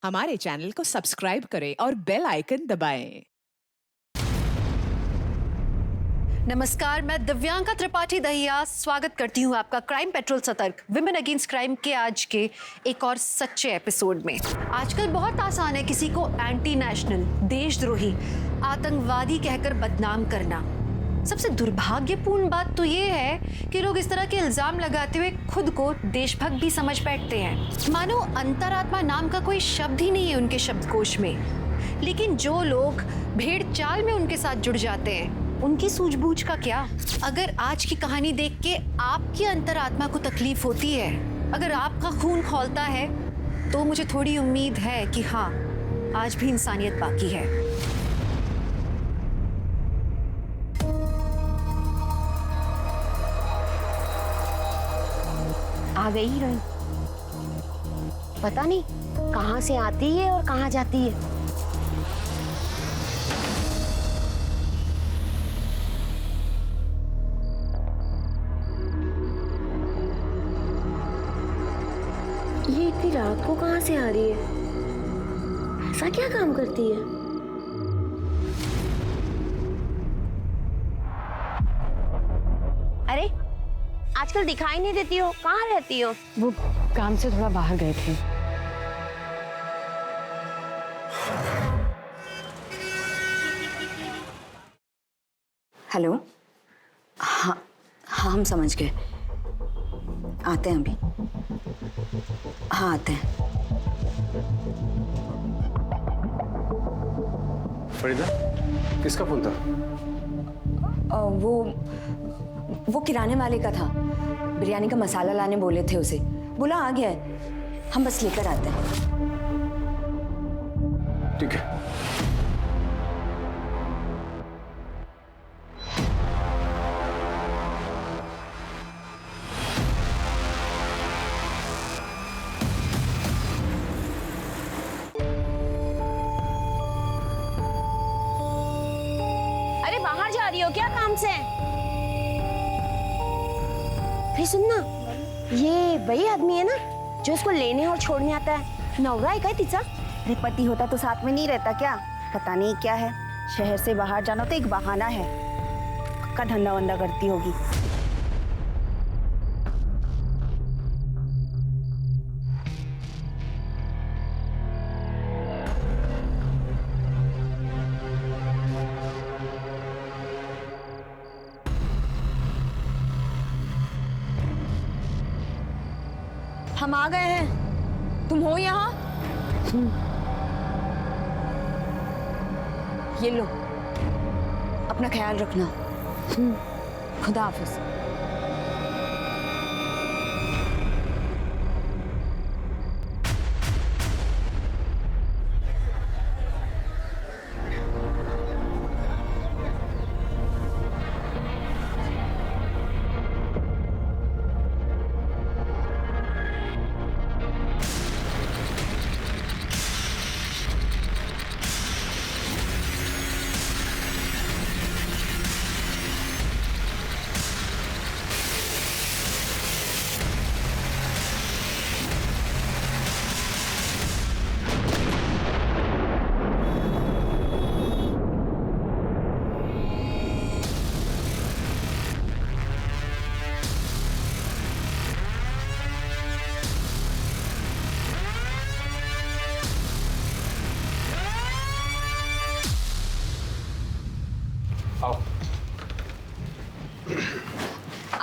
हमारे चैनल को सब्सक्राइब करें और बेल आइकन दबाएं। नमस्कार, मैं दिव्यांका त्रिपाठी दहिया स्वागत करती हूँ आपका क्राइम पेट्रोल सतर्क विमेन अगेंस्ट क्राइम के आज के एक और सच्चे एपिसोड में। आजकल बहुत आसान है किसी को एंटी नेशनल, देशद्रोही, आतंकवादी कहकर बदनाम करना। सबसे दुर्भाग्यपूर्ण बात तो ये है कि लोग इस तरह के इल्जाम लगाते हुए खुद को देशभक्त भी समझ बैठते हैं, मानो अंतरात्मा नाम का कोई शब्द ही नहीं है उनके शब्दकोश में। लेकिन जो लोग भेड़ चाल में उनके साथ जुड़ जाते हैं, उनकी सूझबूझ का क्या? अगर आज की कहानी देख के आपकी अंतरात्मा को तकलीफ होती है, अगर आपका खून खौलता है, तो मुझे थोड़ी उम्मीद है कि हाँ, आज भी इंसानियत बाकी है। आ गई हीरोइन। पता नहीं कहाँ से आती है और कहाँ जाती है। ये इतनी रात को कहाँ से आ रही है? ऐसा क्या काम करती है? अरे आजकल दिखाई नहीं देती हो, कहाँ रहती हो? वो काम से थोड़ा बाहर गए थे। हेलो। हाँ हाँ, हम समझ गए, आते हैं अभी। हाँ आते हैं। फरीदा, किसका फोन था? वो किराने वाले का था। बिरयानी का मसाला लाने बोले थे उसे, बोला आ गया है, हम बस लेकर आते हैं। ठीक है। अरे बाहर जा रही हो क्या काम से? फिर सुनना, ये वही आदमी है ना जो इसको लेने और छोड़ने आता है? नवरा है क्या तिचा? अरे पति होता तो साथ में नहीं रहता क्या? पता नहीं क्या है, शहर से बाहर जाना तो एक बहाना है। पक्का धंधा वंदा करती होगी। हम आ गए हैं, तुम हो यहाँ? ये लो, अपना ख्याल रखना। खुदा हाफिज।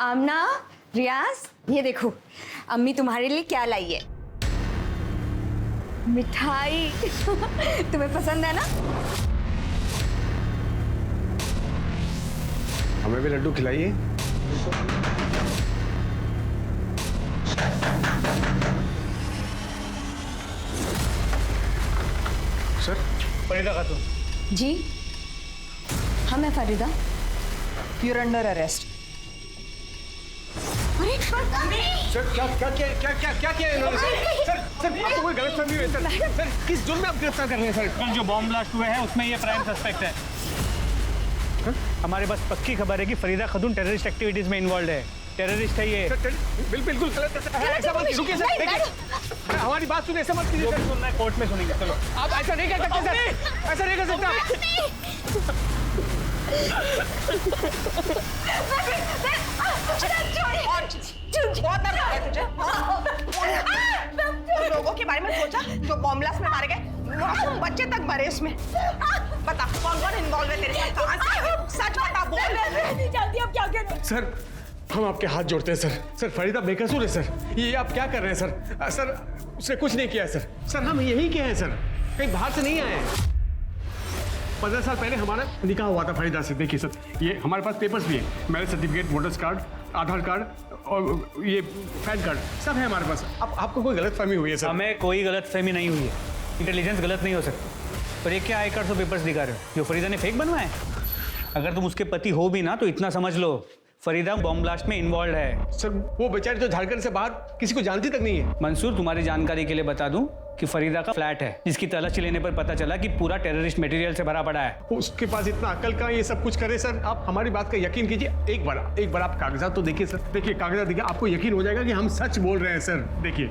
आमना, रियाज, ये देखो अम्मी तुम्हारे लिए क्या लाई है। मिठाई। तुम्हें पसंद है ना? हमें भी लड्डू खिलाइए। सर। फरीदा खातून। जी हाँ, मैं Farida. You're under arrest. Sir क्या किया इन्होंने? सर आपको कोई गलतफहमी हुई है? सर किस जुर्म में आप गिरफ्तार कर रहे हैं? सर कल जो बॉम्ब ब्लास्ट हुए हैं उसमें ये प्राइम सस्पेक्ट है। हमारे पास पक्की खबर है कि फरीदा खातून टेररिस्ट एक्टिविटीज में इन्वॉल्व है। टेररिस्ट है ये। सर बिल्कुल गलत है, ऐसा मत कीजिए। रुकिए सर, देखिए हमारी बात सुनिए, ऐसा मत कीजिए जो भी सर। सुनना है कोर्ट में सुनेंगे, चलो। आप ऐसा नहीं कर सकते सर, ऐसा नहीं कर सकते। बहुत डर लगा है तुझे? तुम लोगों के बारे में सोचा जो बॉम्ब ब्लास्ट में मारे गए? मासूम बच्चे तक मरे इसमें। बता कौन कौन इन्वॉल्व है तेरे साथ? कहाँ से है? सच बता, बोल। नहीं जानती अब क्या करूं। सर हम आपके हाथ जोड़ते हैं सर। सर फरीदा बेकसूर है सर, ये आप क्या कर रहे हैं सर? सर उसने कुछ नहीं किया है सर। सर हम यहीं के हैं सर, कहीं बाहर से नहीं आए हैं। 15 साल पहले हमारा निकाह हुआ था फरीदा से। देखिए सर, ये हमारे पास पेपर्स भी हैं, मैरिज सर्टिफिकेट, वोटर्स कार्ड, आधार कार्ड और ये पैन कार्ड सब है हमारे पास। आपको कोई गलतफहमी हुई है सर? हमें कोई गलतफहमी नहीं हुई है, इंटेलिजेंस गलत नहीं हो सकती। पर ये क्या आई कार्ड और पेपर्स दिखा रहे हो जो फरीदा ने फेक बनवाए? अगर तुम उसके पति हो भी ना तो इतना समझ लो, फरीदा बॉम्ब ब्लास्ट में इन्वॉल्व है। सर वो बेचारी तो झारखंड से बाहर किसी को जानती तक नहीं है। मंसूर, तुम्हारी जानकारी के लिए बता दूं कि फरीदा का फ्लैट है जिसकी तलाशी लेने पर पता चला कि पूरा टेररिस्ट मटेरियल से भरा पड़ा है। उसके पास इतना अक्ल का ये सब कुछ करे सर। आप हमारी बात का यकीन कीजिए, एक बार आप कागजात तो देखिए सर। देखिए कागजात देखिए, आपको यकीन हो जाएगा कि हम सच बोल रहे हैं सर। देखिए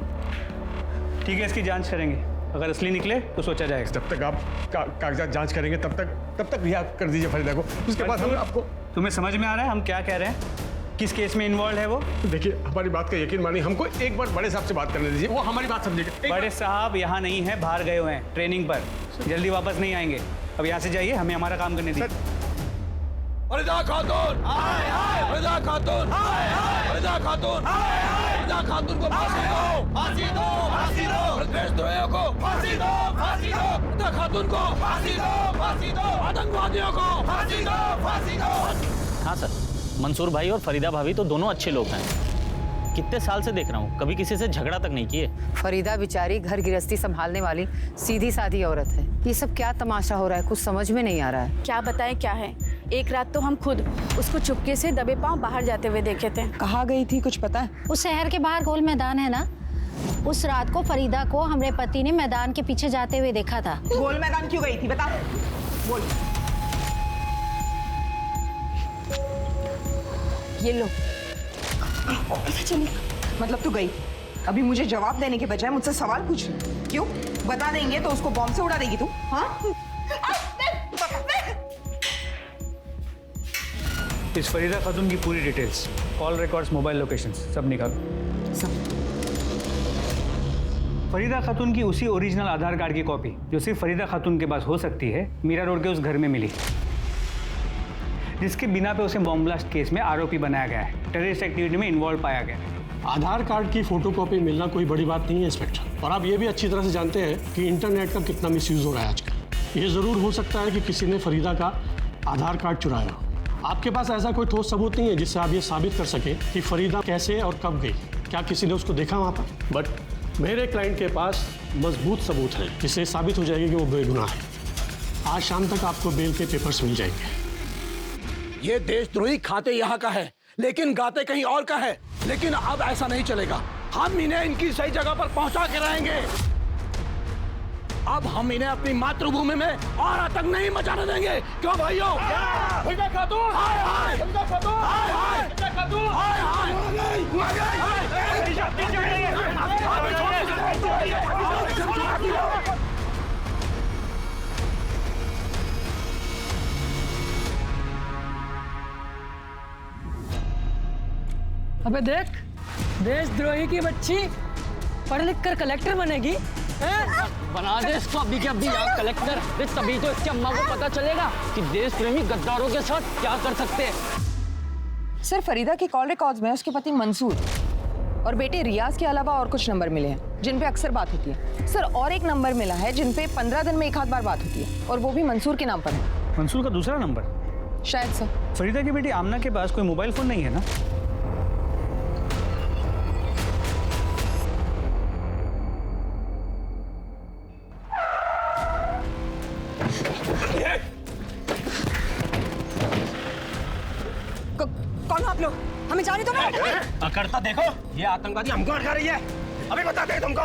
ठीक है, इसकी जांच करेंगे, अगर असली निकले तो सोचा जाएगा। जब तक आप कागजात जांच करेंगे तब तक रिहा कर दीजिए फरीदा को। उसके बाद हम आपको। तुम्हें समझ में आ रहा है हम क्या कह रहे हैं? किस केस में इन्वॉल्व है वो? देखिए हमारी बात का यकीन मानिए, हमको एक बार बड़े साहब से बात करने दीजिए, वो हमारी बात समझेंगे। बड़े साहब यहाँ नहीं है, बाहर गए हुए हैं ट्रेनिंग पर, जल्दी वापस नहीं आएंगे। अब यहाँ से जाइए, हमें हमारा काम करने दीजिए। फरीदा खातून, फरीदा खातून, फरीदा खातून, फरीदा खातून को फांसी दो, फांसी दो, फांसी दो, देशद्रोहियों को फांसी दो, फांसी दो, फरीदा खातून को फांसी दो, फांसी दो, आतंकवादियों को फांसी दो, फांसी दो। हाँ सर, मंसूर भाई और फरीदा भाभी तो दोनों अच्छे लोग हैं। कितने साल से देख रहा हूँ, कभी किसी से झगड़ा तक नहीं किए। फरीदा बेचारी घर गृहस्थी संभालने वाली सीधी सादी औरत है। ये सब क्या तमाशा हो रहा है, कुछ समझ में नहीं आ रहा है। क्या बताएं क्या है। एक रात तो हम खुद उसको चुपके से दबे पांव बाहर जाते हुए देखे थे। कहाँ गई थी कुछ पता है? उस शहर के बाहर गोल मैदान है ना, उस रात को फरीदा को हमारे पति ने मैदान के पीछे जाते हुए देखा था। गोल मैदान क्यों गई थी बता, बोल। ये लो। मतलब तू गई, अभी मुझे जवाब देने के बजाय मुझसे सवाल पूछ रही? क्यों? बता देंगे तो उसको बॉम्ब से उड़ा देगी तू? हाँ? इस फरीदा खातून की पूरी details, call records, mobile locations सब निकालो। फरीदा खातून की उसी ओरिजिनल आधार कार्ड की कॉपी जो सिर्फ फरीदा खातून के पास हो सकती है, मीरा रोड के उस घर में मिली, जिसके बिना पे उसे बॉम्ब ब्लास्ट केस में आरोपी बनाया गया है, टेररिस्ट एक्टिविटी में इन्वॉल्व पाया गया। आधार कार्ड की फोटोकॉपी मिलना कोई बड़ी बात नहीं है इंस्पेक्टर, और आप ये भी अच्छी तरह से जानते हैं कि इंटरनेट का कितना मिसयूज हो रहा है आजकल। ये ज़रूर हो सकता है कि किसी ने फरीदा का आधार कार्ड चुराया हो। आपके पास ऐसा कोई ठोस सबूत नहीं है जिससे आप ये साबित कर सकें कि फरीदा कैसे और कब गई। क्या किसी ने उसको देखा वहाँ पर? बट मेरे क्लाइंट के पास मजबूत सबूत है जिससे साबित हो जाएगी कि वो बेगुनाह है। आज शाम तक आपको बेल के पेपर्स मिल जाएंगे। ये देशद्रोही खाते यहाँ का है लेकिन गाते कहीं और का है। लेकिन अब ऐसा नहीं चलेगा, हम इन्हें इनकी सही जगह पर पहुंचा के रहेंगे। अब हम इन्हें अपनी मातृभूमि में और आतंक नहीं मचाने देंगे। क्यों भाइयों? फरीदा खातून, फरीदा खातून, फरीदा खातून, अबे देख, देशद्रोही की बच्ची पढ़ लिख कर कलेक्टर बनेगी। बना दे इसको अभी के अभी यार कलेक्टर, तभी तो इसकी अम्मा को पता चलेगा कि देश प्रेमी गद्दारों के साथ क्या कर सकते हैं। सर फरीदा की कॉल रिकॉर्ड्स में उसके पति मंसूर और बेटे रियाज के अलावा और कुछ नंबर मिले हैं जिन पे अक्सर बात होती है। सर और एक नंबर मिला है जिन पे 15 दिन में एक आध बार बात होती है, और वो भी मंसूर के नाम पर है। मंसूर का दूसरा नंबर? शायद सर। फरीदा की बेटी आमना के पास कोई मोबाइल फोन नहीं है ना? कौन हो आप लोग? हमें जाने दो। अकड़ता देखो, ये आतंकवादी हमको अटका रही है। अभी बताते हैं तुमको।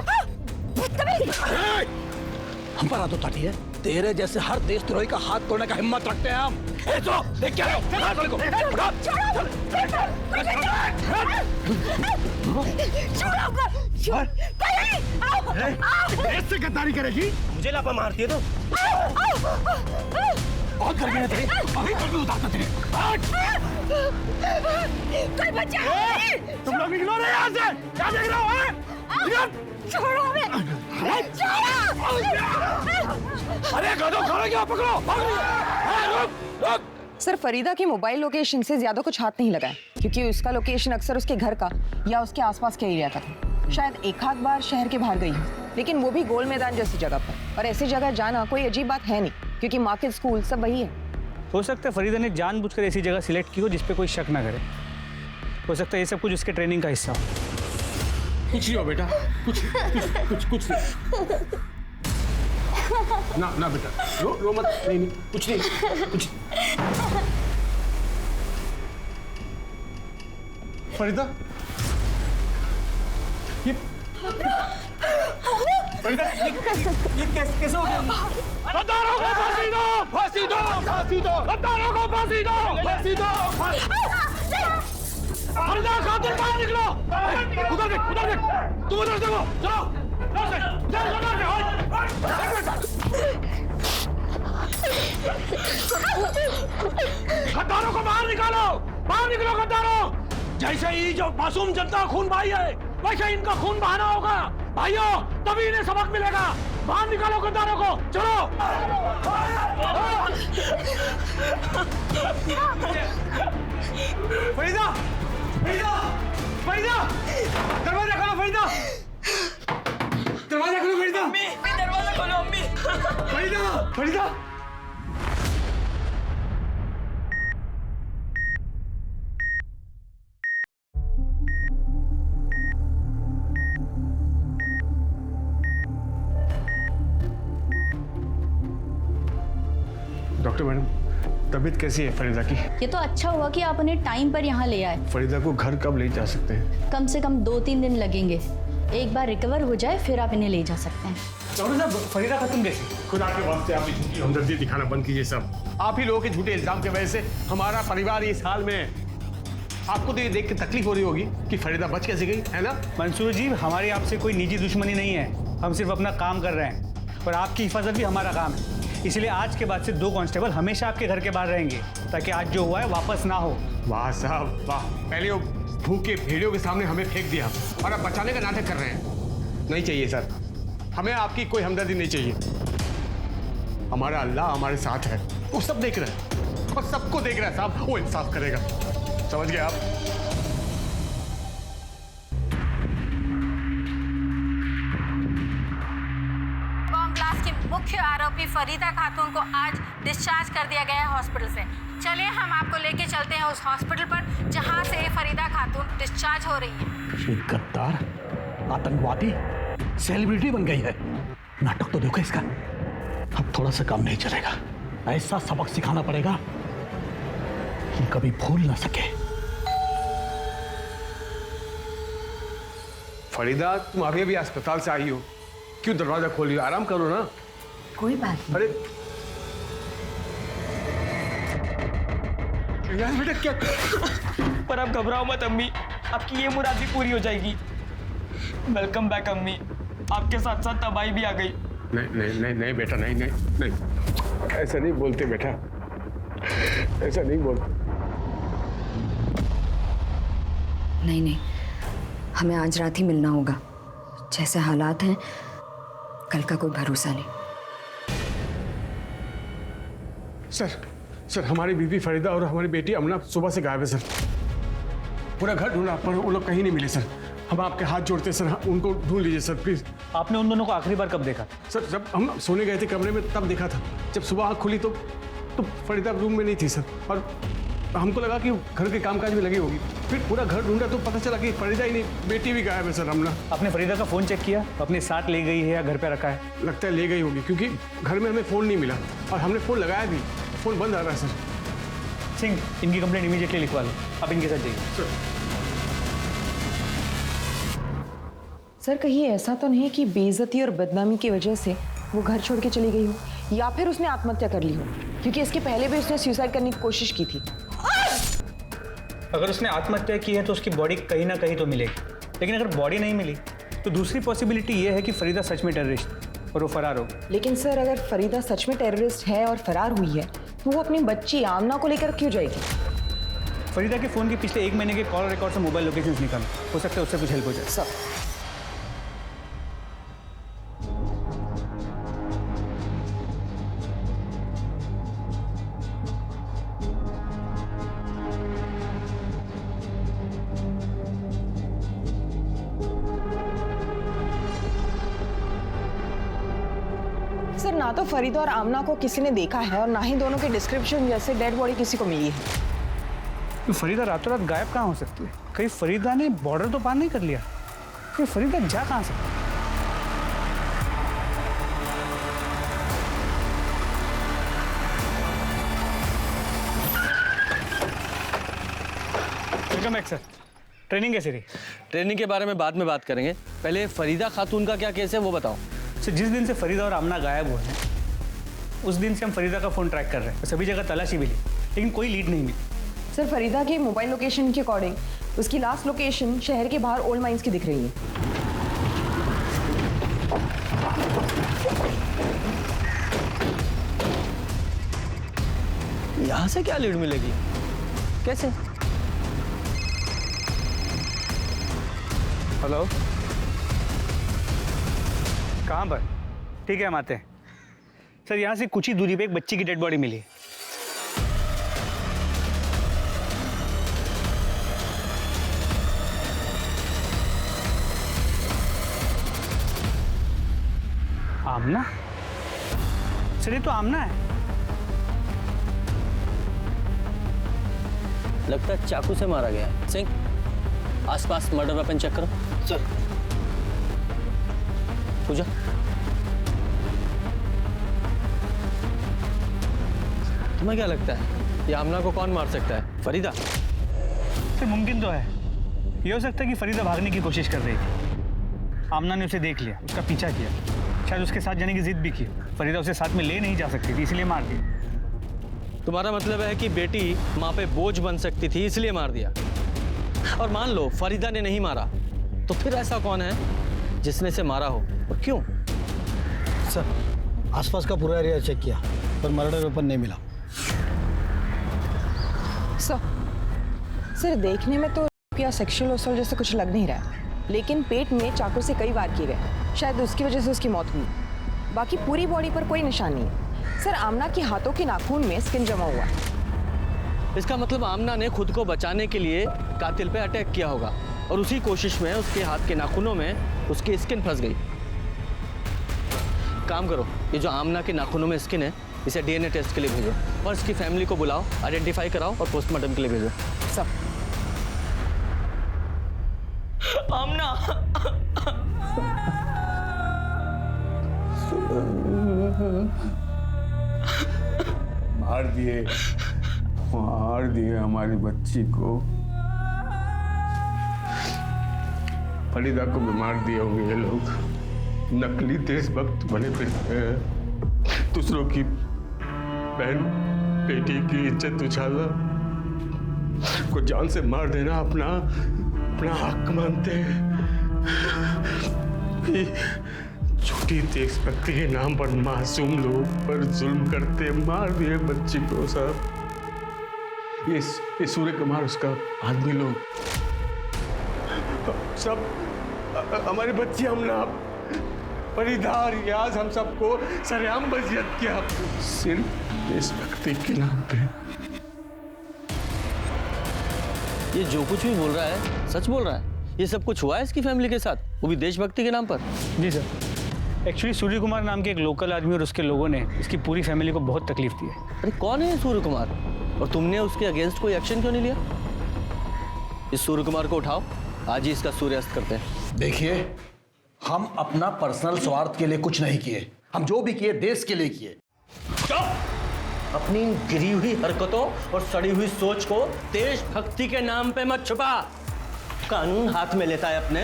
हम पर आदत आती है, तेरे जैसे हर देशद्रोही का हाथ तोड़ने का हिम्मत रखते हैं हम। ए, चलो, देख क्या है? मार साले को। उठा। देश से गद्दारी करेगी? मुझे लापा मारती है तो? बहुत कर गया तेरे, अभी कर भी उतारता तेरे। कोई बच्चा तुम लोग निकलो रे यहाँ से, क्या देख रहे हो? छोड़ो हमें, अरे गधो खड़े क्या पकड़ो, रुक रुक। सर फरीदा की मोबाइल लोकेशन से ज्यादा कुछ हाथ नहीं लगा है, क्योंकि उसका लोकेशन अक्सर उसके घर का या उसके आसपास के एरिया का था। शायद एक आध बार शहर के बाहर गई हो, लेकिन वो भी गोल मैदान जैसी जगह पर। और ऐसी जगह जाना कोई अजीब बात है नहीं, क्योंकि मार्केट, स्कूल सब वही है। हो सकता है फरीदा ने जानबूझकर ऐसी जगह सिलेक्ट की हो जिस पे कोई शक ना करे। हो सकता है ये सब कुछ उसके ट्रेनिंग का हिस्सा हो। कुछ नहीं हो बेटा, कुछ नहीं। ना बेटा, रो मत। नहीं, कुछ नहीं। फरीदा, ये कैसे हो गया? गद्दारों को फांसी दो, फांसी दो, फांसी दो, गद्दारों को फांसी दो, फांसी दो। फरीदा खातून बाहर निकलो, उधर देख, तुम उधर देखो, चलो, गद्दारों को बाहर निकालो गद्दारों। जैसे ही जो मासूम जनता का खून बहाई है, वैसे इनका खून बहाना होगा भाइयों, तभी इन्हें सबक मिलेगा। बाहर निकालो गद्दारों को, चलो। फरीदा, दरवाजा खोलो फरीदा, दरवाजा खोलो फरीदा, दरवाजा खोलो अम्मी। फरीदा। डॉक्टर मैडम, तबीयत कैसी है फरीदा की? ये तो अच्छा हुआ कि आप उन्हें टाइम पर यहाँ ले आए। फरीदा को घर कब ले जा सकते हैं? कम से कम 2-3 दिन लगेंगे। एक बार रिकवर हो जाए फिर आप इन्हें ले जा सकते हैं। डॉक्टर साहब, फरीदा खत्म कैसे? खुदा के वास्ते आप झूठी हमदर्दी दिखाना बंद कीजिए सब। आप ही लोगों के झूठे इल्जाम की वजह से हमारा परिवार इस हाल में है। आपको तो ये देख के तकलीफ हो रही होगी कि फरीदा बच कैसे गई, है ना? मंसूर जी, हमारी आपसे कोई निजी दुश्मनी नहीं है। हम सिर्फ अपना काम कर रहे हैं और आपकी हिफाजत भी हमारा काम है। इसलिए आज के बाद से 2 कांस्टेबल हमेशा आपके घर के बाहर रहेंगे, ताकि आज जो हुआ है वापस ना हो। वाह साहब वाह, पहले वो भूखे भेड़ियों के सामने हमें फेंक दिया और अब बचाने का नाटक कर रहे हैं। नहीं चाहिए सर, हमें आपकी कोई हमदर्दी नहीं चाहिए। हमारा अल्लाह हमारे साथ है, वो सब देख रहा है और सबको देख रहा है साहब, वो इंसाफ करेगा। समझ गए आप? बॉम्ब ब्लास्ट की मुख्य आरोपी फरीदा खातून को आज डिस्चार्ज कर दिया गया है हॉस्पिटल से। चलिए हम आपको लेके चलते हैं उस हॉस्पिटल पर जहां से फरीदा खातून डिस्चार्ज हो रही है। ये गद्दार, आतंकवादी, सेलिब्रिटी बन गई है। नाटक तो देखो इसका। अब थोड़ा सा काम नहीं चलेगा, ऐसा सबक सिखाना पड़ेगा कि कभी भूल ना सके। फरीदा, तुम अभी अस्पताल से आई हो, क्यों दरवाजा खोल रही हो? आराम करो ना। कोई बात नहीं। अरे यार बेटा, क्या? पर आप घबराओ मत अम्मी, आपकी ये मुराद भी पूरी हो जाएगी। वेलकम बैक अम्मी, आपके साथ साथ तबाही भी आ गई। नहीं बेटा, नहीं, ऐसा नहीं बोलते बेटा, ऐसा नहीं बोलते। नहीं, हमें आज रात ही मिलना होगा। जैसे हालात हैं, कल का कोई भरोसा नहीं। सर, हमारी बीवी फरीदा और हमारी बेटी अमना सुबह से गायब है सर। पूरा घर ढूंढा पर वो लोग कहीं नहीं मिले सर। हम आपके हाथ जोड़ते हैं सर, उनको ढूंढ लीजिए सर प्लीज। आपने उन दोनों को आखिरी बार कब देखा? सर, जब हम सोने गए थे कमरे में तब देखा था। जब सुबह आँख खुली तो फरीदा रूम में नहीं थी सर, और हमको लगा कि घर के कामकाज में लगी होगी। फिर पूरा घर ढूंढा तो पता चला कि फरीदा ही नहीं, बेटी भी गायब है सर। अमना, आपने फरीदा का फ़ोन चेक किया? अपने साथ ले गई है या घर पे रखा है? लगता है ले गई होगी, क्योंकि घर में हमें फ़ोन नहीं मिला और हमने फ़ोन लगाया भी, फ़ोन बंद आ रहा है सर। सिंह, इनकी कंप्लेंट इमीडिएटली लिखवा लो। आप इनके साथ जाइए। सर कहीं ऐसा तो नहीं कि बेइज्जती और बदनामी की वजह से वो घर छोड़ के चली गई हो, या फिर उसने आत्महत्या कर ली हो, क्योंकि इसके पहले भी उसने सुसाइड करने की कोशिश की थी। अगर उसने आत्महत्या की है तो उसकी बॉडी कहीं ना कहीं तो मिलेगी, लेकिन अगर बॉडी नहीं मिली तो दूसरी पॉसिबिलिटी ये है कि फरीदा सच में टेररिस्ट है और वो फरार हो। लेकिन सर, अगर फरीदा सच में टेररिस्ट है और फरार हुई है तो वो अपनी बच्ची आमना को लेकर क्यों जाएगी? फरीदा के फ़ोन के पिछले 1 महीने के कॉल रिकॉर्ड से मोबाइल लोकेशंस निकालो, हो सकता है उससे कुछ हेल्प हो जाए। सर, सर, ना तो फरीदा और आमना को किसी ने देखा है और ना ही दोनों के डिस्क्रिप्शन जैसे डेड बॉडी किसी को मिली है। तो फरीदा रातों रात गायब कहाँ हो सकती है? कहीं फरीदा ने बॉर्डर तो पार नहीं कर लिया? ये फरीदा जा कहाँ सकती है? Welcome back sir. ट्रेनिंग कैसे रही? ट्रेनिंग के बारे में बाद में बात करेंगे, पहले फरीदा खातून का क्या केस है वो बताओ। सर, जिस दिन से फरीदा और आमना गायब हुए हैं उस दिन से हम फरीदा का फ़ोन ट्रैक कर रहे हैं, सभी जगह तलाशी भी ली, लेकिन कोई लीड नहीं मिली। सर, फरीदा के मोबाइल लोकेशन के अकॉर्डिंग उसकी लास्ट लोकेशन शहर के बाहर ओल्ड माइंस की दिख रही है। यहाँ से क्या लीड मिलेगी? कैसे? हेलो, कहाँ पर? ठीक है, हम आते हैं। सर, यहाँ से कुछ ही दूरी पे एक बच्ची की डेड बॉडी मिली है। आमना? सर, ये तो आमना है। लगता है चाकू से मारा गया है। सिंह, आसपास मर्डर वेपन चेक करो। सर। पूजा, तुम्हें क्या लगता है ये आमना को कौन मार सकता है? फरीदा? सर, मुमकिन तो है। ये हो सकता है कि फरीदा भागने की कोशिश कर रही थी, आमना ने उसे देख लिया, उसका पीछा किया, शायद उसके साथ जाने की जिद भी की। फरीदा उसे साथ में ले नहीं जा सकती थी, इसलिए मार दिया। तुम्हारा मतलब है कि बेटी माँ पे बोझ बन सकती थी इसलिए मार दिया। और मान लो फरीदा ने नहीं मारा तो फिर ऐसा कौन है जिसने से मारा हो और क्यों? सर, आसपास का पूरा एरिया चेक किया पर मर्डर वेपन नहीं मिला। सर, देखने में तो या सेक्सुअल असॉल्ट जैसा कुछ लग नहीं रहा है, लेकिन पेट में चाकू से कई वार किए गए, शायद उसकी वजह से उसकी मौत हुई। बाकी पूरी बॉडी पर कोई निशान नहीं है। सर, आमना के हाथों के नाखून में स्किन जमा हुआ है। इसका मतलब आमना ने खुद को बचाने के लिए कातिल पे अटैक किया होगा और उसी कोशिश में उसके हाथ के नाखूनों में उसकी स्किन फंस गई। काम करो, ये जो आमना के नाखूनों में स्किन है इसे डीएनए टेस्ट के लिए भेजो और इसकी फैमिली को बुलाओ, आइडेंटिफाई कराओ और पोस्टमार्टम के लिए भेजो। सब आमना मार दिए हमारी बच्ची को। फरीदा को भी मार दिए होंगे ये लोग। नकली देशभक्त बने फिरते हैं, दूसरों की बहन बेटी की इज्जत उछालना, को जान से मार देना अपना हक मानते हैं। झूठी देशभक्ति के नाम पर मासूम लोग पर जुल्म करते, मार दिए बच्ची को। साहब, ये सूर्य कुमार उसका आदमी लोग सब हमारी बच्ची हमने फरीदा रियाज हम सबको सरेआम बजियत किया सिर्फ देशभक्ति के नाम पे। ये जो कुछ भी बोल रहा है सच बोल रहा है? ये सब कुछ हुआ है इसकी फैमिली के साथ, वो भी देशभक्ति के नाम पर? जी सर, एक्चुअली सूर्य कुमार नाम के एक लोकल आदमी और उसके लोगों ने इसकी पूरी फैमिली को बहुत तकलीफ दी है। अरे कौन है सूर्य कुमार, और तुमने उसके अगेंस्ट कोई एक्शन क्यों नहीं लिया? इस सूर्य कुमार को उठाओ, आज ही इसका सूर्यास्त करते हैं। देखिए, हम अपना पर्सनल स्वार्थ के लिए कुछ नहीं किए, हम जो भी किए देश के लिए किए। अपनी गिरी हुई हरकतों और सड़ी हुई सोच को देशभक्ति के नाम पे मत छुपा। कानून हाथ में लेता है अपने।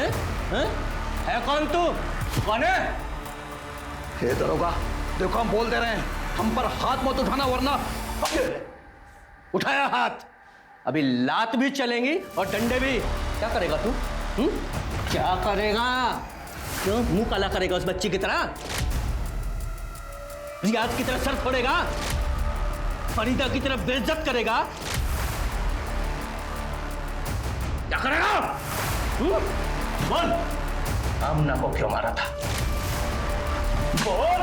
है कौन तू? कौन है? हे दरोगा, देखो हम बोल दे रहे हैं, हम पर हाथ मत उठाना वरना। उठाया हाथ, अभी लात भी चलेंगी और डंडे भी। क्या करेगा तू? क्या करेगा? क्यों मुंह काला करेगा उस बच्ची की तरह? रियाज की तरह सर फोड़ेगा? फरीदा की तरह बेइज्जत करेगा? क्या करेगा? बोल। आमना को क्यों मारा था? बोल।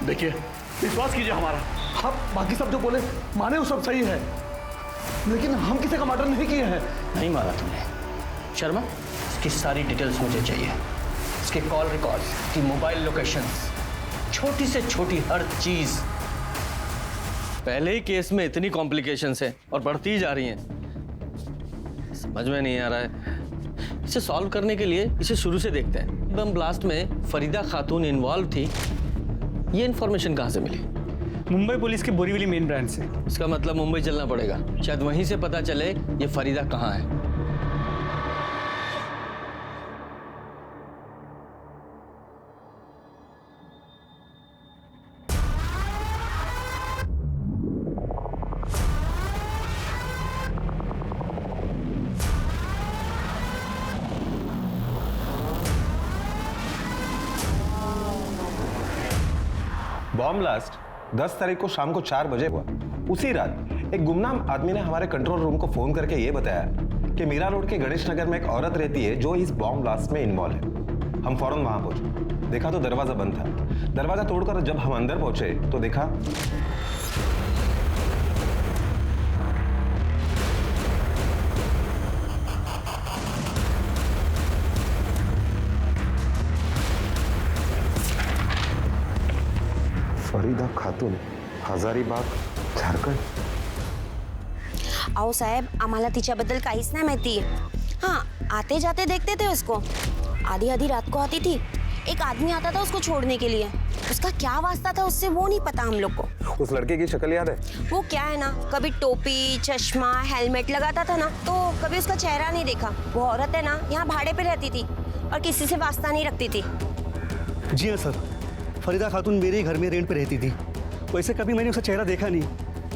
देखिए, विश्वास कीजिए हमारा, आप बाकी सब जो बोले माने वो सब सही है, लेकिन हम किसी का मर्डर नहीं किए हैं। नहीं मारा तुमने। शर्मा, इसकी सारी डिटेल्स मुझे चाहिए। इसके कॉल रिकॉर्ड, इसकी मोबाइल लोकेशंस, छोटी से छोटी हर चीज। पहले ही केस में इतनी कॉम्प्लिकेशंस हैं और बढ़ती ही जा रही हैं। समझ में नहीं आ रहा है। इसे सॉल्व करने के लिए इसे शुरू से देखते हैं। बम ब्लास्ट में फरीदा खातून इन्वॉल्व थी, ये इन्फॉर्मेशन कहाँ से मिली? मुंबई पुलिस के बोरीवली मेन ब्रांच से। इसका मतलब मुंबई चलना पड़ेगा, शायद वहीं से पता चले ये फरीदा कहाँ है। बॉम्ब ब्लास्ट 10 तारीख को शाम को 4 बजे हुआ। उसी रात एक गुमनाम आदमी ने हमारे कंट्रोल रूम को फोन करके ये बताया कि मीरा रोड के गणेश नगर में एक औरत रहती है जो इस बॉम्ब ब्लास्ट में इन्वॉल्व है। हम फौरन वहां पहुंचे, देखा तो दरवाजा बंद था। दरवाजा तोड़कर जब हम अंदर पहुंचे तो देखा फरीदा खातून, हजारीबाग, झारखंड। आओ साहेब, आम्हाला तिच्याबद्दल काहीच नाही माहिती। हाँ, आते जाते देखते थे उसको। आधी आधी रात को आती थी। एक आदमी आता था उसको छोड़ने के लिए। उसका क्या वास्ता था उससे वो नहीं पता हम लोग को। उस लड़के की शक्ल याद है? वो क्या है ना, कभी टोपी, चश्मा, हेलमेट लगाता था ना, तो कभी उसका चेहरा नहीं देखा। वो औरत है ना, यहाँ भाड़े पे रहती थी और किसी से वास्ता नहीं रखती थी। जी हाँ सर, फरीदा खातून मेरे ही घर में रेंट पे रहती थी। वैसे कभी मैंने उसका चेहरा देखा नहीं,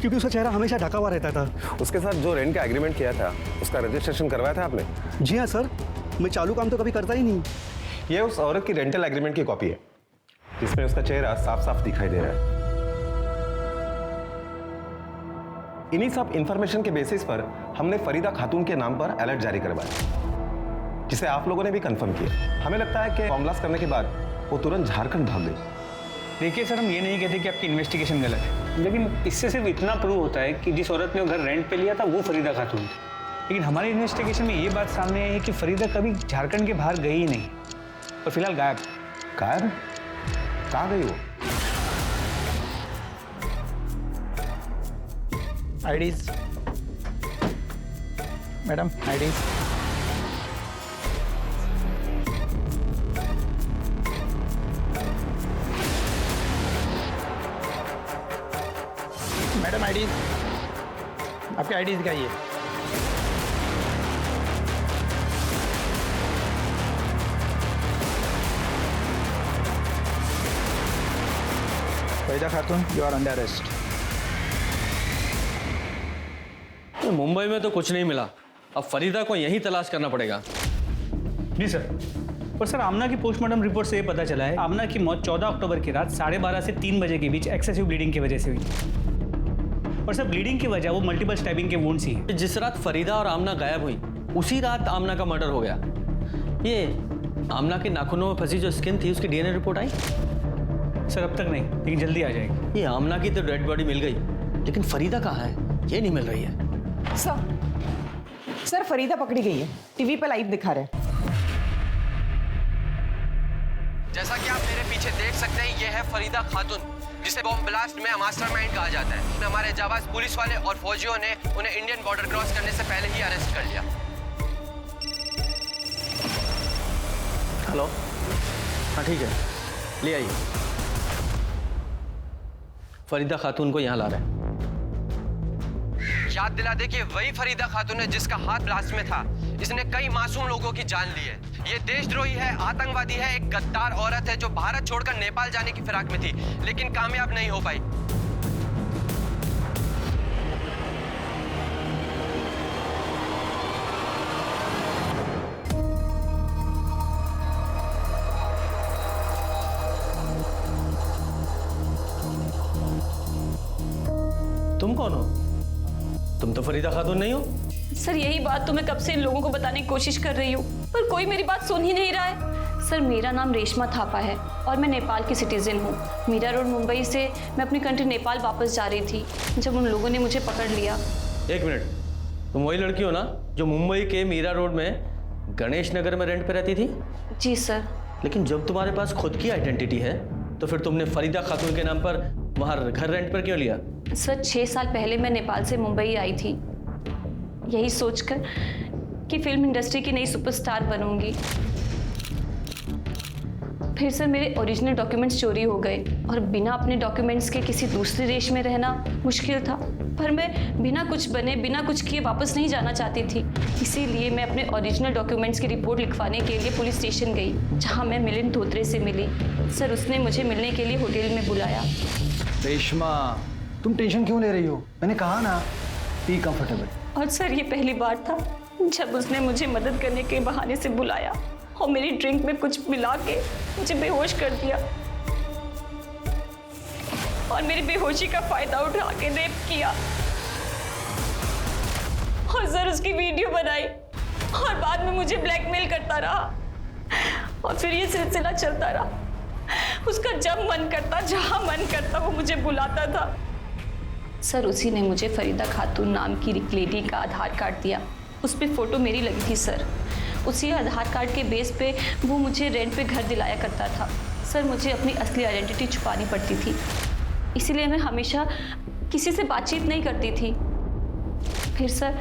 क्योंकि उसका चेहरा हमेशा ढका हुआ रहता था। उसके साथ जो रेंट का एग्रीमेंट किया था उसका रजिस्ट्रेशन करवाया था आपने? जी हाँ सर, मैं चालू काम तो कभी करता ही नहीं। ये उस औरत की रेंटल एग्रीमेंट की कॉपी है, जिसमें उसका चेहरा साफ साफ दिखाई दे रहा है। इन्हीं सब इंफॉर्मेशन के बेसिस पर हमने फरीदा खातून के नाम पर अलर्ट जारी करवाया, जिसे आप लोगों ने भी कंफर्म किया। हमें लगता है कि बॉम्ब ब्लास्ट करने के बाद वो तुरंत झारखंड भाग गई। देखिए सर, हम ये नहीं कहते कि आपकी इन्वेस्टिगेशन गलत है, लेकिन इससे सिर्फ इतना प्रूव होता है कि जिस औरत ने वो घर रेंट पे लिया था वो फरीदा खातून थी। लेकिन हमारी इन्वेस्टिगेशन में ये बात सामने आई है कि फरीदा कभी झारखंड के बाहर गई ही नहीं और फिलहाल गायब। गायब? कहाँ गई वो? IDs madam, IDs. Madam IDs, आपके आईडीज दिखाइए। Farida Khatun, you are under arrest. Mumbai में तो कुछ नहीं मिला, अब फरीदा को यहीं तलाश करना पड़ेगा। जी सर। और सर, आमना की पोस्टमार्टम रिपोर्ट से ये पता चला है आमना की मौत 14 अक्टूबर की रात 12:30 से 3 बजे के बीच एक्सेसिव ब्लीडिंग की वजह से हुई। और सर, ब्लीडिंग की वजह वो मल्टीपल स्टैबिंग के वुंड्स ही। जिस रात फरीदा और आमना गायब हुई उसी रात आमना का मर्डर हो गया। ये आमना के नाखूनों में फंसी जो स्किन थी उसकी डीएनए रिपोर्ट आई? सर अब तक नहीं, लेकिन जल्दी आ जाएगी। ये आमना की तो डेड बॉडी मिल गई, लेकिन फरीदा कहाँ है ये नहीं मिल रही है। सर फरीदा पकड़ी गई है, टीवी पे लाइव दिखा रहे। जैसा कि आप मेरे पीछे देख सकते हैं, ये है फरीदा खातून, जिसे बॉम्ब ब्लास्ट में मास्टरमाइंड कहा जाता है। हमारे जाबाज पुलिस वाले और फौजियों ने उन्हें इंडियन बॉर्डर क्रॉस करने से पहले ही अरेस्ट कर लिया। हेलो, हाँ ठीक है, ले आइए। फरीदा खातून को यहाँ ला रहे हैं। याद दिला दे कि वही फरीदा खातून है जिसका हाथ ब्लास्ट में था। इसने कई मासूम लोगों की जान ली है। ये देशद्रोही है, आतंकवादी है, एक गद्दार औरत है जो भारत छोड़कर नेपाल जाने की फिराक में थी लेकिन कामयाब नहीं हो पाई। तुम कौन हो? तुम तो फरीदा खातून नहीं हो। सर यही बात तो मैं कब से इन लोगों को बताने की कोशिश कर रही हूँ, पर कोई मेरी बात सुन ही नहीं रहा है। सर मेरा नाम रेशमा थापा है और मैं नेपाल की सिटीजन हूँ। मीरा रोड मुंबई से मैं अपनी कंट्री नेपाल वापस जा रही थी जब उन लोगों ने मुझे पकड़ लिया। एक मिनट, तुम वही लड़की हो ना जो मुंबई के मीरा रोड में गणेश नगर में रेंट पे रहती थी? जी सर। लेकिन जब तुम्हारे पास खुद की आइडेंटिटी है तो फिर तुमने फरीदा खातून के नाम पर वहाँ घर रेंट पर क्यों लिया? सर 6 साल पहले मैं नेपाल से मुंबई आई थी यही सोचकर कि फिल्म इंडस्ट्री की नई सुपरस्टार बनूंगी। फिर सर मेरे ओरिजिनल डॉक्यूमेंट्स चोरी हो गए और बिना अपने डॉक्यूमेंट्स के किसी दूसरे देश में रहना मुश्किल था। पर मैं बिना कुछ बने बिना कुछ किए वापस नहीं जाना चाहती थी। इसीलिए मैं अपने ओरिजिनल डॉक्यूमेंट्स की रिपोर्ट लिखवाने के लिए पुलिस स्टेशन गई जहां मैं मिलिंद धोत्रे से मिली। सर उसने मुझे मिलने के लिए होटल में बुलाया। रेशमा तुम टेंशन क्यों ले रही हो? मैंने कहा ना बी कंफर्टेबल। और सर ये पहली बार था जब उसने मुझे मदद करने के बहाने से बुलाया और मेरी ड्रिंक में कुछ मिला के मुझे बेहोश कर दिया और मेरी बेहोशी का फायदा उठा के रेप किया और सर उसकी वीडियो बनाई और बाद में मुझे ब्लैकमेल करता रहा और फिर ये सिलसिला चलता रहा। उसका जब मन करता जहां मन करता वो मुझे बुलाता था। सर उसी ने मुझे फरीदा खातून नाम की एक लेडी का आधार कार्ड दिया। उस पर फोटो मेरी लगी थी सर। उसी आधार कार्ड के बेस पे वो मुझे रेंट पे घर दिलाया करता था। सर मुझे अपनी असली आइडेंटिटी छुपानी पड़ती थी इसीलिए मैं हमेशा किसी से बातचीत नहीं करती थी। फिर सर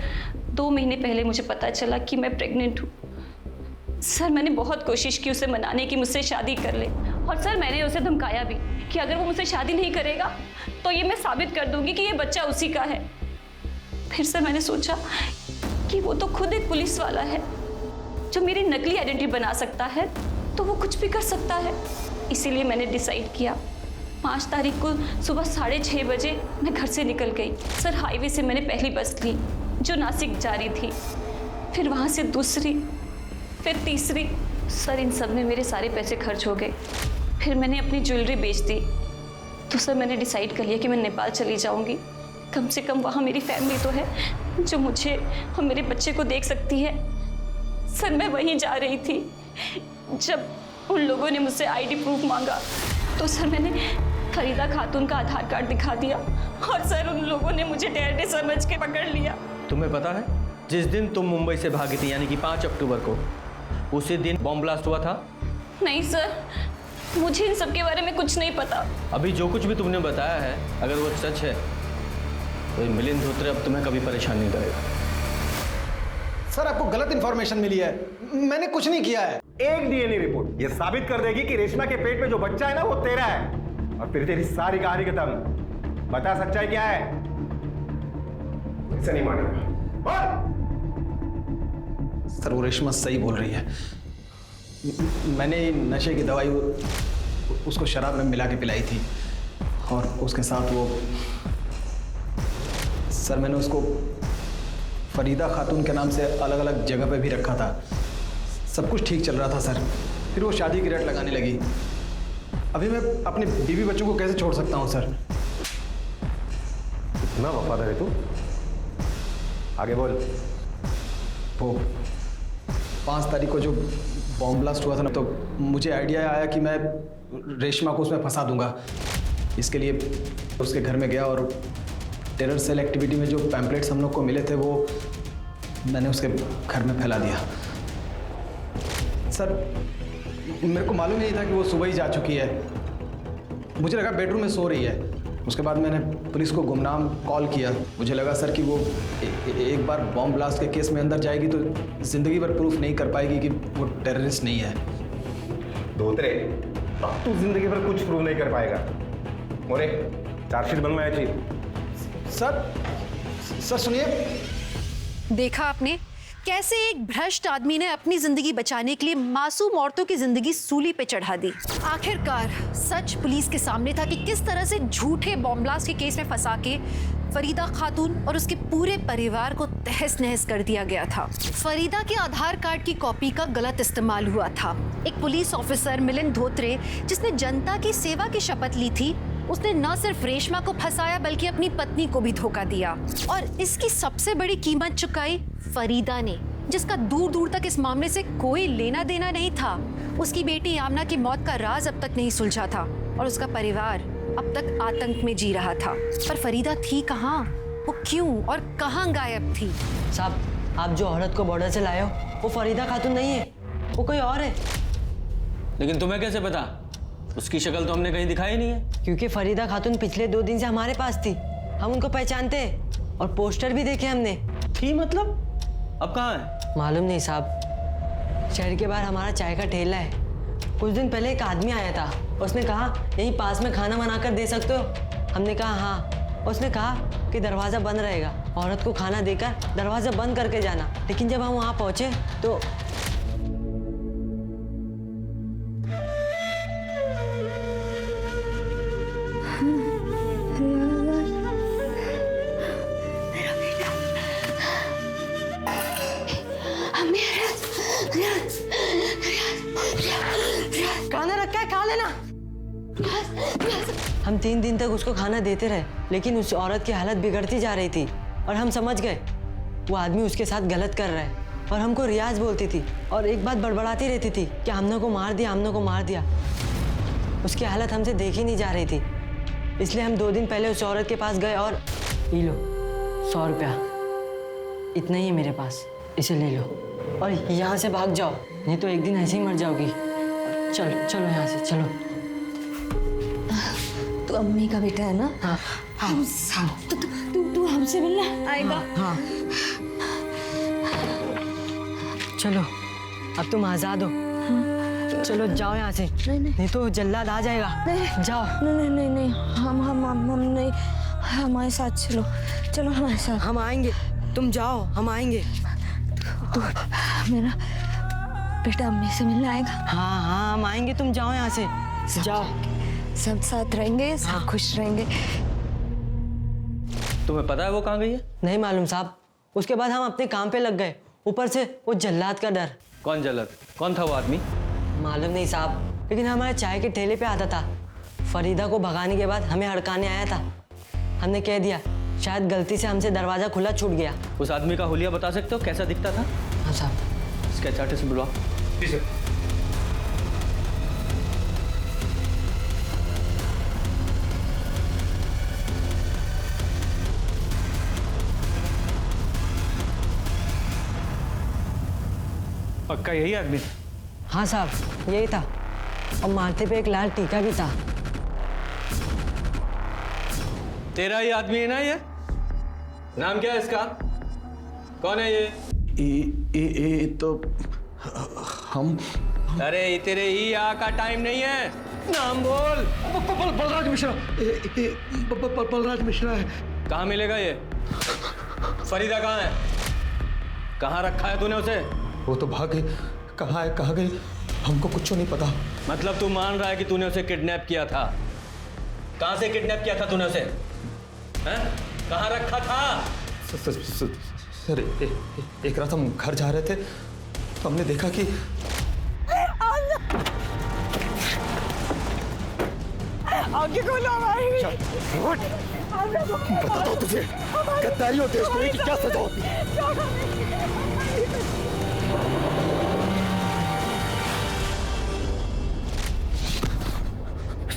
2 महीने पहले मुझे पता चला कि मैं प्रेग्नेंट हूँ। सर मैंने बहुत कोशिश की उसे मनाने की मुझसे शादी कर ले और सर मैंने उसे धमकाया भी कि अगर वो मुझसे शादी नहीं करेगा तो ये मैं साबित कर दूंगी कि ये बच्चा उसी का है। फिर सर मैंने सोचा कि वो तो खुद एक पुलिस वाला है जो मेरी नकली आइडेंटिटी बना सकता है तो वो कुछ भी कर सकता है। इसीलिए मैंने डिसाइड किया 5 तारीख को सुबह 6:30 बजे मैं घर से निकल गई। सर हाईवे से मैंने पहली बस ली जो नासिक जा रही थी, फिर वहाँ से दूसरी, फिर तीसरी। सर इन सब में मेरे सारे पैसे खर्च हो गए। फिर मैंने अपनी ज्वेलरी बेच दी। तो सर मैंने डिसाइड कर लिया कि मैं नेपाल चली जाऊंगी। कम से कम वहाँ मेरी फैमिली तो है जो मुझे और मेरे बच्चे को देख सकती है। सर मैं वहीं जा रही थी जब उन लोगों ने मुझसे आईडी प्रूफ मांगा तो सर मैंने फरीदा खातून का आधार कार्ड दिखा दिया और सर उन लोगों ने मुझे टेररिस्ट समझ के पकड़ लिया। तुम्हें पता है जिस दिन तुम मुंबई से भागी थी यानी कि 5 अक्टूबर को, उसी दिन बॉम्ब ब्लास्ट हुआ था? नहीं सर मुझे इन सब के बारे में कुछ नहीं पता। अभी जो कुछ भी तुमने बताया है अगर वो सच है तो मिलिंद धोत्रे अब तुम्हें कभी परेशान नहीं करेगा। सर आपको गलत इंफॉर्मेशन मिली है, मैंने कुछ नहीं किया है। एक डीएनए रिपोर्ट ये साबित कर देगी कि रेशमा के पेट में जो बच्चा है ना वो तेरा है और फिर तेरी सारी कहानी खत्म। बता सच्चाई क्या है? इसे नहीं मानेगा। सर वो रेशमा सही बोल रही है। मैंने नशे की दवाई उसको शराब में मिला के पिलाई थी और उसके साथ वो सर मैंने उसको फरीदा खातून के नाम से अलग अलग जगह पे भी रखा था। सब कुछ ठीक चल रहा था सर, फिर वो शादी की रट लगाने लगी। अभी मैं अपने बीवी बच्चों को कैसे छोड़ सकता हूँ सर? इतना वफादार है तू? आगे बोल। वो 5 तारीख को जो बॉम्ब ब्लास्ट हुआ था ना तो मुझे आइडिया आया कि मैं रेशमा को उसमें फंसा दूंगा। इसके लिए उसके घर में गया और टेरर सेल एक्टिविटी में जो पैम्पलेट्स हम लोग को मिले थे वो मैंने उसके घर में फैला दिया। सर मेरे को मालूम नहीं था कि वो सुबह ही जा चुकी है। मुझे लगा बेडरूम में सो रही है। उसके बाद मैंने पुलिस को गुमनाम कॉल किया। मुझे लगा सर कि वो एक बार बॉम्ब ब्लास्ट के केस में अंदर जाएगी तो जिंदगी भर प्रूफ नहीं कर पाएगी कि वो टेररिस्ट नहीं है। धोत्रे अब तू जिंदगी भर कुछ प्रूव नहीं कर पाएगा। मोरे चार्जशीट बनवाया चाहिए। सर सुनिए। देखा आपने कैसे एक भ्रष्ट आदमी ने अपनी जिंदगी बचाने के लिए मासूम औरतों की जिंदगी सूली पे चढ़ा दी। आखिरकार सच पुलिस के सामने था कि किस तरह से झूठे बॉम्ब ब्लास्ट के केस में फंसा के फरीदा खातून और उसके पूरे परिवार को तहस नहस कर दिया गया था। फरीदा के आधार कार्ड की कॉपी का गलत इस्तेमाल हुआ था। एक पुलिस ऑफिसर मिलिंद धोत्रे, जिसने जनता की सेवा की शपथ ली थी, उसने न सिर्फ रेशमा को फंसाया बल्कि अपनी पत्नी को भी धोखा दिया और इसकी सबसे बड़ी कीमत चुकाई फरीदा ने, जिसका दूर दूर तक इस मामले से कोई लेना देना नहीं था। उसकी बेटी आमना की मौत का राज अब तक नहीं सुलझा था और उसका परिवार अब तक आतंक में जी रहा था। पर फरीदा थी कहाँ, वो क्यों और कहाँ गायब थी? साहब, आप जो औरत को बॉर्डर से लाए हो वो फरीदा खातून नहीं है, वो कोई और है। लेकिन तुम्हें कैसे पता? उसकी शक्ल तो हमने कहीं दिखाई नहीं है। क्योंकि फरीदा खातून पिछले 2 दिन से हमारे पास थी, हम उनको पहचानते हैं और पोस्टर भी देखे हमने। थी मतलब? अब कहाँ है? मालूम नहीं साहब, शहर के बाहर हमारा चाय का ठेला है। कुछ दिन पहले एक आदमी आया था, उसने कहा यहीं पास में खाना बनाकर दे सकते हो। हमने कहा हाँ। उसने कहा कि दरवाज़ा बंद रहेगा, औरत को खाना देकर दरवाज़ा बंद करके जाना। लेकिन जब हम वहाँ पहुँचे तो खाना रखा है, खा लेना। हम 3 दिन तक उसको खाना देते रहे, लेकिन उस औरत की हालत बिगड़ती जा रही थी और हम समझ गए वो आदमी उसके साथ गलत कर रहा है। और हमको रियाज बोलती थी और एक बात बड़बड़ाती रहती थी कि आमना को मार दिया, आमना को मार दिया। उसकी हालत हमसे देखी नहीं जा रही थी, इसलिए हम 2 दिन पहले उस औरत के पास गए और ये लो 100 रुपया, इतना ही है मेरे पास, इसे ले लो और यहाँ से भाग जाओ, नहीं तो एक दिन ऐसे ही मर जाओगी। चलो चलो यहाँ से चलो। तू अम्मी का बेटा है ना? हाँ हाँ। तू हमसे मिलना आएगा? हाँ। चलो अब तुम आजाद हो। चलो जाओ यहाँ से, नहीं तो जल्लाद आ जाएगा। जाओ। नहीं, हम नहीं, हमारे साथ चलो, चलो हमारे साथ। हम आएंगे, तुम जाओ, हम आएंगे। तू मेरा बेटा अम्मी से मिलने आएगा? हाँ, हम आएंगे, तुम जाओ यहाँ से, जाओ। सब साथ रहेंगे, सब खुश रहेंगे। तुम्हें पता है वो कहाँ गई है? नहीं मालूम साहब, उसके बाद हम अपने काम पे लग गए, ऊपर से वो जल्लाद का डर। कौन जल्लाद? कौन था वो आदमी? मालूम नहीं साहब, लेकिन हमारे चाय के ठेले पे आता था। फरीदा को भगाने के बाद हमें हड़काने आया था। हमने कह दिया शायद गलती से हमसे दरवाजा खुला छूट गया। उस आदमी का हुलिया बता सकते हो, कैसा दिखता था? हाँ साहब। स्केच आर्टिस्ट बुलवाओ। जी सर। पक्का यही आदमी? हाँ साहब, यही था और माथे पे एक लाल टीका भी था। तेरा ही आदमी है ना ये? नाम क्या है इसका? कौन है ये? ये तो हम। अरे ये तेरे ही यहाँ का टाइम नहीं है, नाम बोल। बलराज मिश्रा। बलराज मिश्रा है। कहाँ मिलेगा ये? फरीदा कहाँ है? कहाँ रखा है तूने उसे? वो तो भाग गई। कहाँ है, कहाँ गई, हमको कुछ नहीं पता। मतलब तू मान रहा है कि तूने उसे किडनैप किया था? कहाँ से किडनैप किया था तूने उसे? हैं? कहाँ रखा था? सर एक रात हम घर जा रहे थे तो हमने देखा कि आगे खोलो हमारी। बताता हूँ तुझे गद्दारी और देशद्रोही की क्या सजा होती है।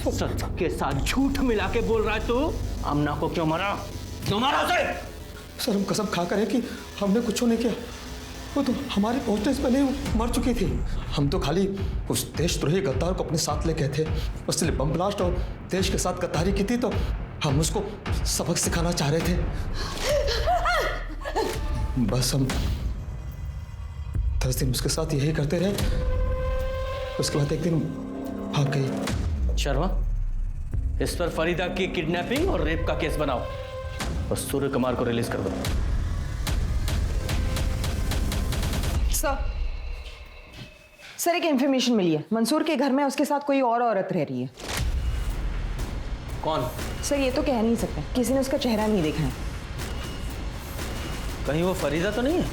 सच के साथ झूठ मिला के बोल रहा है तू? आमना को क्यों मारा? क्यों मारा उसे? सर हम कसम खा कर है कि हमने कुछ नहीं किया। वो तो हमारे पहुंचने से पहले वो मर चुकी थी। हम तो खाली उस देशद्रोही गद्दार को अपने साथ लेके थे, उसने बम ब्लास्ट और देश के साथ गद्दारी की थी, तो हम उसको सबक सिखाना चाह रहे थे। बस हम 10 दिन उसके साथ यही करते रहे, उसके बाद एक दिन भाग गई। शर्मा, इस पर फरीदा की किडनैपिंग और रेप का केस बनाओ। और सूर्य कुमार को रिलीज कर दो। सर एक इन्फॉर्मेशन मिली है, मंसूर के घर में उसके साथ कोई और औरत रह रही है। कौन? सर ये तो कह नहीं सकते, किसी ने उसका चेहरा नहीं देखा है। कहीं वो फरीदा तो नहीं है?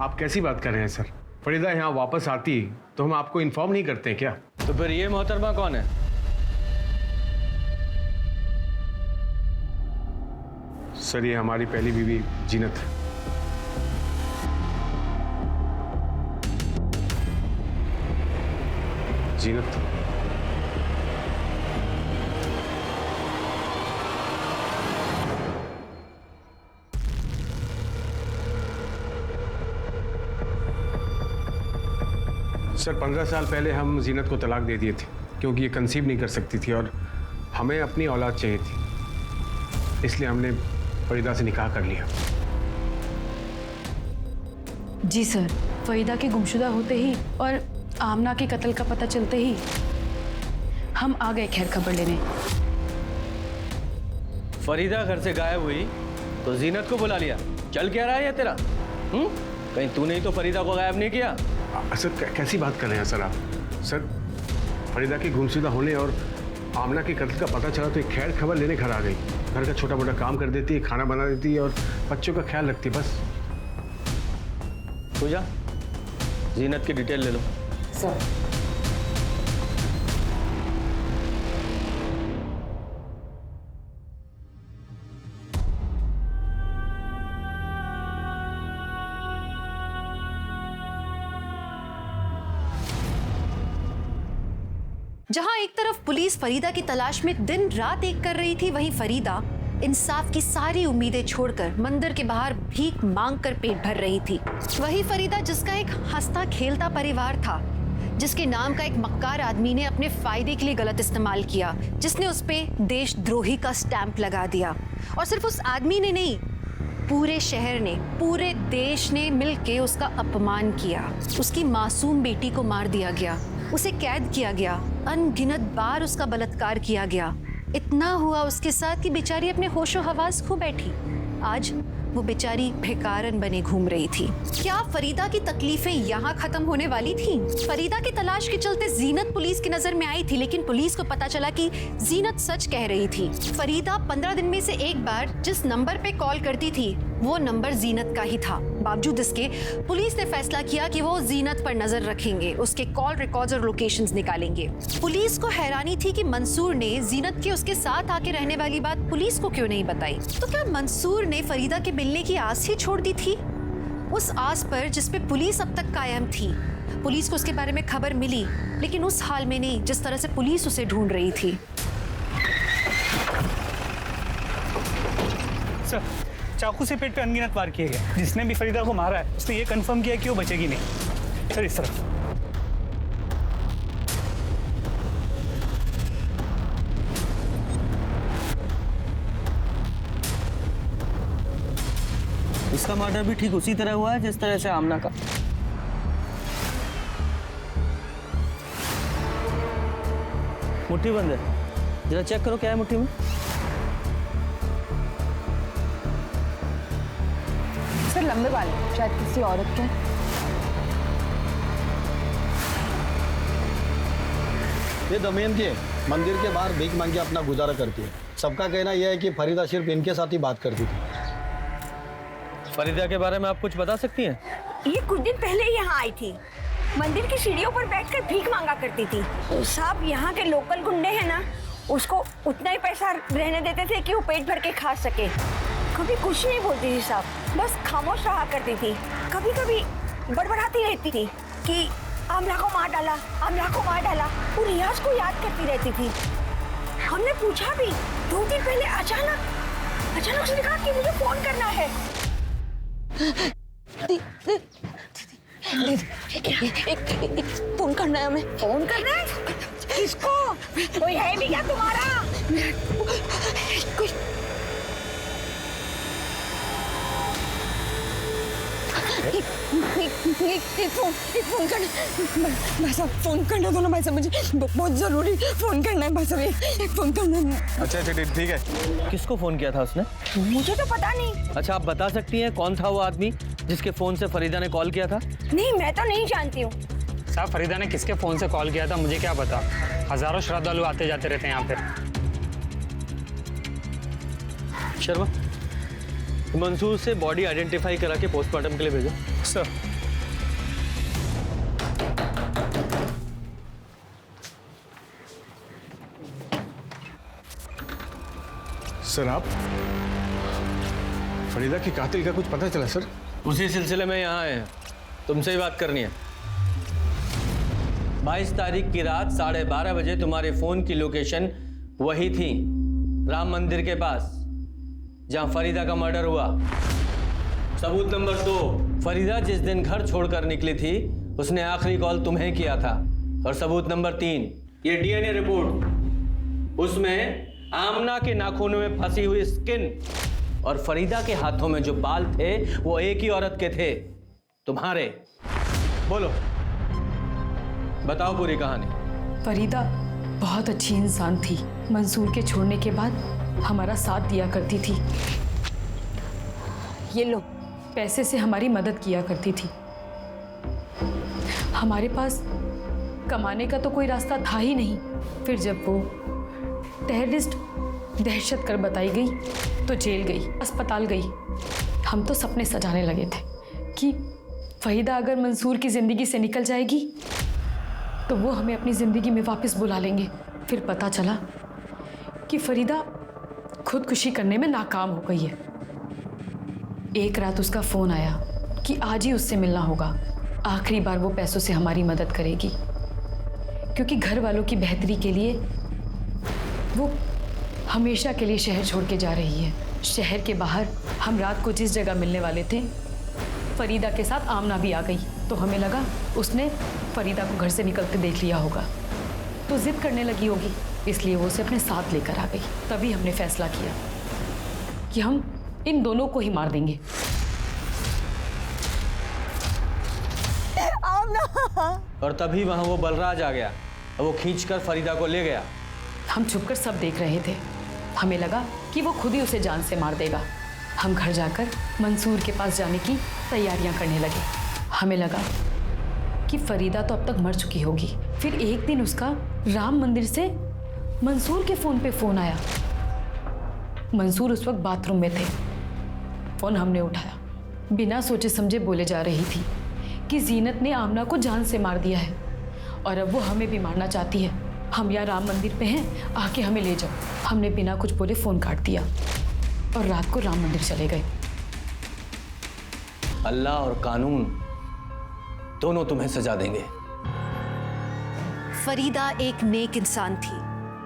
आप कैसी बात कर रहे हैं सर? फरीदा यहाँ वापस आती तो हम आपको इन्फॉर्म नहीं करते क्या? तो फिर ये मोहतरमा कौन है? सर ये हमारी पहली बीवी जीनत है। जीनत। सर 15 साल पहले हम जीनत को तलाक दे दिए थे क्योंकि ये कंसीव नहीं कर सकती थी और हमें अपनी औलाद चाहिए थी, इसलिए हमने फरीदा से निकाह कर लिया। जी सर, फरीदा के गुमशुदा होते ही और आमना के कत्ल का पता चलते ही हम आ गए खैर खबर लेने। फरीदा घर से गायब हुई तो जीनत को बुला लिया। चल क्या रहा है ये तेरा? कहीं तूने ही तो फरीदा को गायब नहीं किया? सर कैसी बात कर रहे हैं सर आप? सर फरीदा के गुमशुदा होने और आमना के कत्ल का पता चला तो एक खैर खबर लेने घर आ गई। घर का छोटा मोटा काम कर देती है, खाना बना देती है और बच्चों का ख्याल रखती है, बस। पूजा, जीनत की डिटेल ले लो। सर जहां एक तरफ पुलिस फरीदा की तलाश में दिन रात एक कर रही थी, वहीं फरीदा इंसाफ की सारी उम्मीदें छोड़कर मंदिर के बाहर भीख मांगकर पेट भर रही थी। वही फरीदा जिसका एक हंसता खेलता परिवार था, जिसके नाम का एक मक्कार आदमी ने अपने फायदे के लिए गलत इस्तेमाल किया, जिसने उस पे देशद्रोही का स्टैंप लगा दिया। और सिर्फ उस आदमी ने नहीं, पूरे शहर ने, पूरे देश ने मिलके उसका अपमान किया। उसकी मासूम बेटी को मार दिया गया, उसे कैद किया गया, अनगिनत बार उसका बलात्कार किया गया। इतना हुआ उसके साथ कि बेचारी अपने होशो हवास खो बैठी। आज वो बेचारी भिखारन बने घूम रही थी। क्या फरीदा की तकलीफें यहाँ खत्म होने वाली थी? फरीदा की तलाश के चलते जीनत पुलिस की नजर में आई थी, लेकिन पुलिस को पता चला कि जीनत सच कह रही थी। फरीदा 15 दिन में से एक बार जिस नंबर पे कॉल करती थी वो नंबर जीनत का ही था। बावजूद इसके पुलिस ने फैसला किया कि वो जीनत पर नजर रखेंगे, उसके कॉल रिकॉर्ड्स और लोकेशंस निकालेंगे। पुलिस को हैरानी थी कि मंसूर ने जीनत के उसके साथ आके रहने वाली बात पुलिस को क्यों नहीं बताई। तो क्या मंसूर ने फरीदा के मिलने की आस ही छोड़ दी थी? उस आस पर जिस पे पुलिस अब तक कायम थी। पुलिस को उसके बारे में खबर मिली, लेकिन उस हाल में नहीं जिस तरह से पुलिस उसे ढूंढ रही थी। सर, चाकू से पेट पे अनगिनत वार किए गए। जिसने भी फरीदा को मारा है उसने ये कंफर्म किया कि वो बचेगी नहीं। सर इस तरफ। इसका मर्डर भी ठीक उसी तरह हुआ है जिस तरह से आमना का। मुट्ठी बंद है, जरा चेक करो क्या है मुट्ठी में। सर लंबे बाल, शायद किसी औरत के। ये दमयंती है, मंदिर के बाहर भीख मांग के अपना गुजारा करती है। सबका कहना यह है कि फरीदा सिर्फ इनके साथ ही बात करती थी। फरीदा के बारे में आप कुछ बता सकती हैं? ये कुछ दिन पहले यहाँ आई थी, मंदिर की सीढ़ियों पर बैठकर भीख मांगा करती थी। साहब यहाँ के लोकल गुंडे हैं ना, उसको उतना ही पैसा रहने देते थे कि वो पेट भर के खा सके। कभी कुछ नहीं बोलती थी साहब, बस खामोश रहा करती थी। कभी कभी बड़बड़ाती रहती थी कि आमला को मार डाला, आमला को मार डाला। वो रियाज को याद करती रहती थी। हमने पूछा भी, 2 दिन पहले अचानक उसने कहा कि मुझे फोन करना है। एक फोन करना है हमें। फोन करना है? किसको? कोई है भी क्या तुम्हारा? एक फोन करना भाई साहब, फोन करना दो ना भाई साहब, मुझे बहुत जरूरी फोन करना है भाई साहब, एक फोन करना है। अच्छा ठीक है। किसको फोन किया था उसने? मुझे तो पता नहीं। अच्छा, आप बता सकती हैं कौन था वो आदमी जिसके फोन से फरीदा ने कॉल किया था? नहीं, मैं तो नहीं जानती हूँ साहब। फरीदा ने किसके फोन से कॉल किया था मुझे क्या पता, हजारों श्रद्धालु आते जाते रहते हैं यहाँ पे। शर्मा, मंसूर से बॉडी आइडेंटिफाई करा के पोस्टमार्टम के लिए भेजो। सर। सर आप फरीदा के कातिल का कुछ पता चला सर? उसी सिलसिले में यहाँ आए हैं, तुमसे ही बात करनी है। 22 तारीख की रात 12:30 बजे तुम्हारे फोन की लोकेशन वही थी, राम मंदिर के पास जहां फरीदा का मर्डर हुआ। सबूत नंबर 2, फरीदा जिस दिन घर छोड़कर निकली थी उसने आखिरी कॉल तुम्हें किया था। और सबूत नंबर 3, ये डीएनए रिपोर्ट, उसमें आमना के नाखूनों में फंसी हुई स्किन और फरीदा के हाथों में जो बाल थे वो एक ही औरत के थे, तुम्हारे। बोलो, बताओ पूरी कहानी। फरीदा बहुत अच्छी इंसान थी। मंसूर के छोड़ने के बाद हमारा साथ दिया करती थी। ये लो, पैसे से हमारी मदद किया करती थी। हमारे पास कमाने का तो कोई रास्ता था ही नहीं। फिर जब वो टेररिस्ट दहशत कर बताई गई तो जेल गई, अस्पताल गई। हम तो सपने सजाने लगे थे कि फरीदा अगर मंसूर की ज़िंदगी से निकल जाएगी तो वो हमें अपनी ज़िंदगी में वापस बुला लेंगे। फिर पता चला कि फरीदा खुदकुशी करने में नाकाम हो गई है। एक रात उसका फ़ोन आया कि आज ही उससे मिलना होगा, आखिरी बार वो पैसों से हमारी मदद करेगी, क्योंकि घर वालों की बेहतरी के लिए वो हमेशा के लिए शहर छोड़ के जा रही है। शहर के बाहर हम रात को जिस जगह मिलने वाले थे, फरीदा के साथ आमना भी आ गई, तो हमें लगा उसने फरीदा को घर से निकलते देख लिया होगा, तो जिद करने लगी होगी, इसलिए वो उसे अपने साथ लेकर आ गई। तभी हमने फैसला किया कि हम इन दोनों को ही मार देंगे। और तभी वहां वो बलराज आ गया और वो खींचकर फरीदा को ले गया। हम छुपकर सब देख रहे थे। हमें लगा कि वो खुद ही उसे जान से मार देगा। हम घर जाकर मंसूर के पास जाने की तैयारियां करने लगे। हमें लगा कि फरीदा तो अब तक मर चुकी होगी। फिर एक दिन उसका राम मंदिर से मंसूर के फ़ोन पे फ़ोन आया। मंसूर उस वक्त बाथरूम में थे। फ़ोन हमने उठाया। बिना सोचे समझे बोले जा रही थी कि जीनत ने आमना को जान से मार दिया है और अब वो हमें भी मारना चाहती है। हम यहाँ राम मंदिर पे हैं, आके हमें ले जाओ। हमने बिना कुछ बोले फ़ोन काट दिया और रात को राम मंदिर चले गए। अल्लाह और कानून दोनों तुम्हें सजा देंगे। फरीदा एक नेक इंसान थी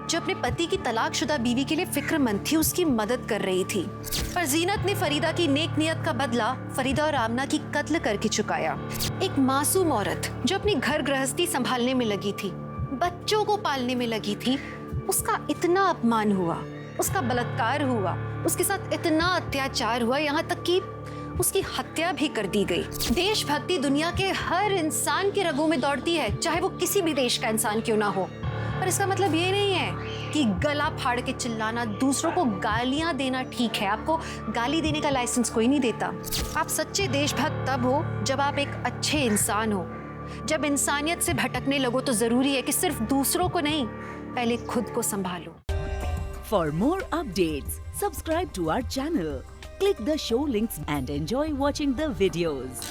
जो अपने पति की तलाकशुदा बीवी के लिए फिक्रमंद थी, उसकी मदद कर रही थी। पर जीनत ने फरीदा की नेक नियत का बदला फरीदा और आमना की कत्ल करके चुकाया। एक मासूम औरत जो अपनी घर गृहस्थी संभालने में लगी थी, बच्चों को पालने में लगी थी, उसका इतना अपमान हुआ, उसका बलात्कार हुआ, उसके साथ इतना अत्याचार हुआ, यहाँ तक कि उसकी हत्या भी कर दी गई। देशभक्ति दुनिया के हर इंसान के रगों में दौड़ती है, चाहे वो किसी भी देश का इंसान क्यों ना हो। पर इसका मतलब ये नहीं है कि गला फाड़ के चिल्लाना, दूसरों को गालियां देना ठीक है। आपको गाली देने का लाइसेंस कोई नहीं देता। आप सच्चे देशभक्त तब हो जब आप एक अच्छे इंसान हो। जब इंसानियत से भटकने लगो तो जरूरी है कि सिर्फ दूसरों को नहीं, पहले खुद को संभालो। For more updates, subscribe to our channel, click the show links and enjoy watching the videos.